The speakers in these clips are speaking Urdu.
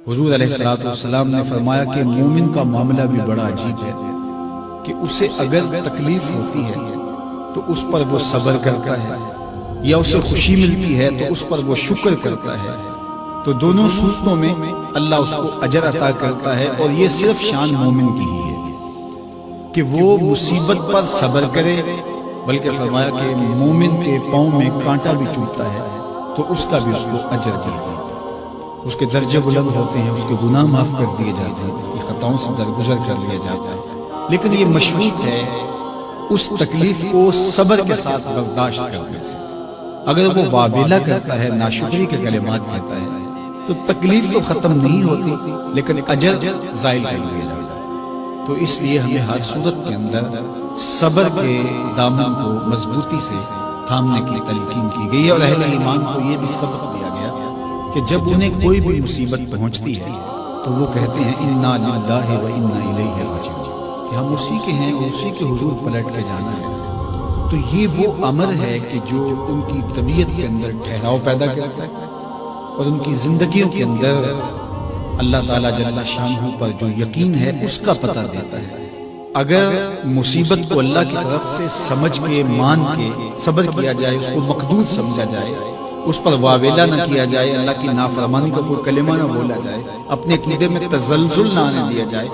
حضور علیہ الصلوۃ والسلام نے فرمایا کہ مومن کا معاملہ بھی بڑا عجیب ہے کہ اسے اگر تکلیف ہوتی ہے تو اس پر وہ صبر کرتا ہے، یا اسے خوشی ملتی ہے تو اس پر وہ شکر کرتا ہے، تو دونوں صورتوں میں اللہ اس کو اجر عطا کرتا ہے۔ اور یہ صرف شان مومن کی ہی ہے کہ وہ مصیبت پر صبر کرے، بلکہ فرمایا کہ مومن کے پاؤں میں کانٹا بھی چبھتا ہے تو اس کا بھی اس کو اجر دیا جاتا ہے، اس کے درجے بلند ہوتے ہیں، اس کے گناہ معاف کر دیے جاتے ہیں، اس کی خطاؤں سے درگزر کر لیا جاتا ہے۔ لیکن یہ مشروط ہے اس تکلیف کو صبر کے ساتھ برداشت کرنے سے۔ اگر وہ واویلا کرتا ہے، ناشکری کے کلمات کہتا ہے، تو تکلیف تو ختم نہیں ہوتی لیکن اجر زائل کر دیا جاتا ہے۔ تو اس لیے ہمیں ہر صورت کے اندر صبر کے دامن کو مضبوطی سے تھامنے کی تلقین کی گئی ہے، اور اہل ایمان کو یہ بھی سبق دیا گیا کہ جب انہیں کوئی بھی مصیبت پہنچتی ہے تو وہ کہتے ہیں انا للہ و انا الیہ راجعون، کہ ہم اسی کے ہیں اور اسی کے حضور پلٹ کے جانا ہے۔ تو یہ وہ امر ہے کہ جو ان کی طبیعت کے اندر ٹھہراؤ پیدا کرتا ہے اور ان کی زندگیوں کے اندر اللہ تعالیٰ جل شانہ پر جو یقین ہے اس کا پتہ دیتا ہے۔ اگر مصیبت کو اللہ کی طرف سے سمجھ کے مان کے صبر کیا جائے، اس کو مقدور سمجھا جائے، اس پر واویلا نہ کیا جائے، اللہ کی نافرمانی کا کوئی کلمہ نہ بولا جائے، اپنے عقیدے میں تزلزل نہ آنے دیا جائے،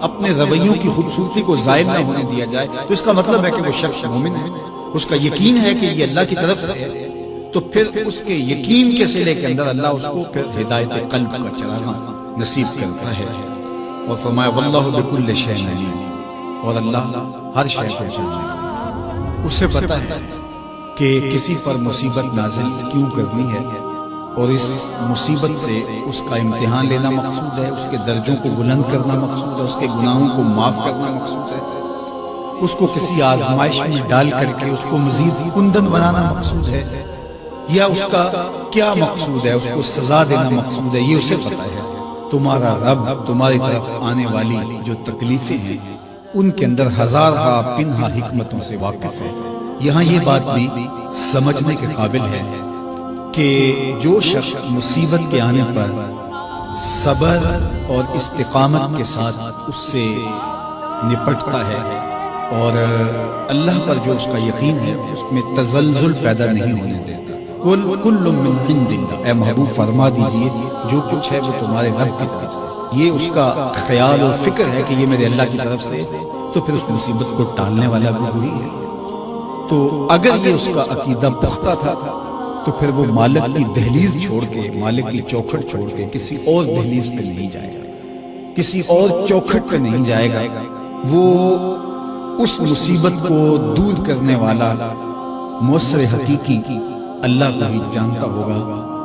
اپنے رویوں کی خوبصورتی کو ضائع نہ ہونے دیا جائے، تو اس کا مطلب ہے کہ وہ شخص مومن ہے، اس کا یقین ہے کہ یہ اللہ کی طرف سے ہے۔ تو پھر اس کے یقین کے صلے کے اندر اللہ اس کو پھر ہدایت قلب کا چراغاں نصیب کرتا ہے، اور فرمایا واللہ بکل شیء علیم، اور اللہ ہر شے کو جانتا ہے۔ اسے پتہ ہے کہ کسی پر مصیبت نازل کیوں کرنی ہے، اور اس مصیبت سے اس کا امتحان لینا مقصود ہے، اس کے درجوں کو بلند کرنا مقصود ہے، اس کے گناہوں کو معاف کرنا مقصود ہے، اس کو کسی آزمائش میں ڈال کر کے اس کو مزید کندن بنانا مقصود ہے، یا اس کا کیا مقصود ہے، اس کو سزا دینا مقصود ہے، یہ اسے پتہ ہے۔ تمہارا رب تمہاری طرف آنے والی جو تکلیفیں ہیں ان کے اندر ہزارہ پنہا حکمتوں سے واقف ہے۔ یہاں یہ بات بھی سمجھنے کے قابل ہے کہ جو شخص مصیبت کے آنے پر صبر اور استقامت کے ساتھ اس سے نپٹتا ہے اور اللہ پر جو اس کا یقین ہے اس میں تزلزل پیدا نہیں ہونے دیتا، کل من عند اللہ، اے محبوب فرما دیجئے جو کچھ ہے وہ تمہارے رب کی طرف سے، یہ اس کا خیال اور فکر ہے کہ یہ میرے اللہ کی طرف سے، تو پھر اس مصیبت کو ٹالنے والا بھی وہی ہے۔ تو اگر یہ اس کا عقیدہ پختہ تھا تو پھر وہ مالک کی دہلیز چھوڑ کے، مالک کی چوکھٹ چھوڑ کے کسی اور دہلیز پہ نہیں جائے گا، کسی اور چوکھٹ پہ نہیں جائے گا، وہ اس مصیبت کو دور کرنے والا مؤثر حقیقی اللہ کو ہی جانتا ہوگا،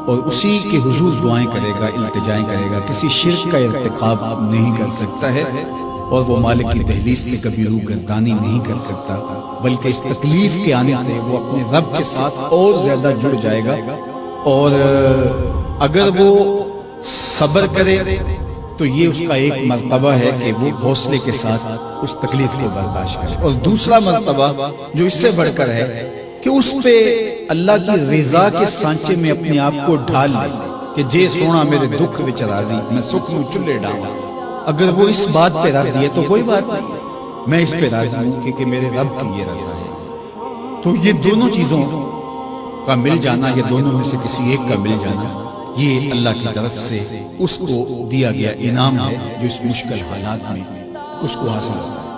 اور اسی کے حضور دعائیں کرے گا، التجائیں کرے گا، کسی شرک کا ارتکاب نہیں کر سکتا ہے، اور وہ مالک کی دہلیز سے کبھی روح گردانی نہیں کر سکتا، بلکہ اس تکلیف کے آنے سے وہ اپنے رب کے ساتھ اور زیادہ جڑ جائے گا، اور اگر وہ صبر کرے تو یہ اس کا ایک مرتبہ ہے کہ وہ حوصلے کے ساتھ اس تکلیف کو برداشت کرے، اور دوسرا مرتبہ جو اس سے بڑھ کر ہے کہ اس پہ اللہ کی رضا کے سانچے میں اپنے آپ کو ڈھال لے کہ جے سونا میرے دکھ وچ راضی، میں سکھ نو چلے ڈالا۔ اگر وہ اس بات پہ راضی ہے تو کوئی بات نہیں، میں اس پہ راضی ہوں کیونکہ میرے رب کی یہ رضا ہے۔ تو یہ دونوں چیزوں کا مل جانا، یا دونوں میں سے کسی ایک کا مل جانا، یہ اللہ کی طرف سے اس کو دیا گیا انعام ہے جو اس مشکل حالات میں اس کو حاصل ہوتا ہے۔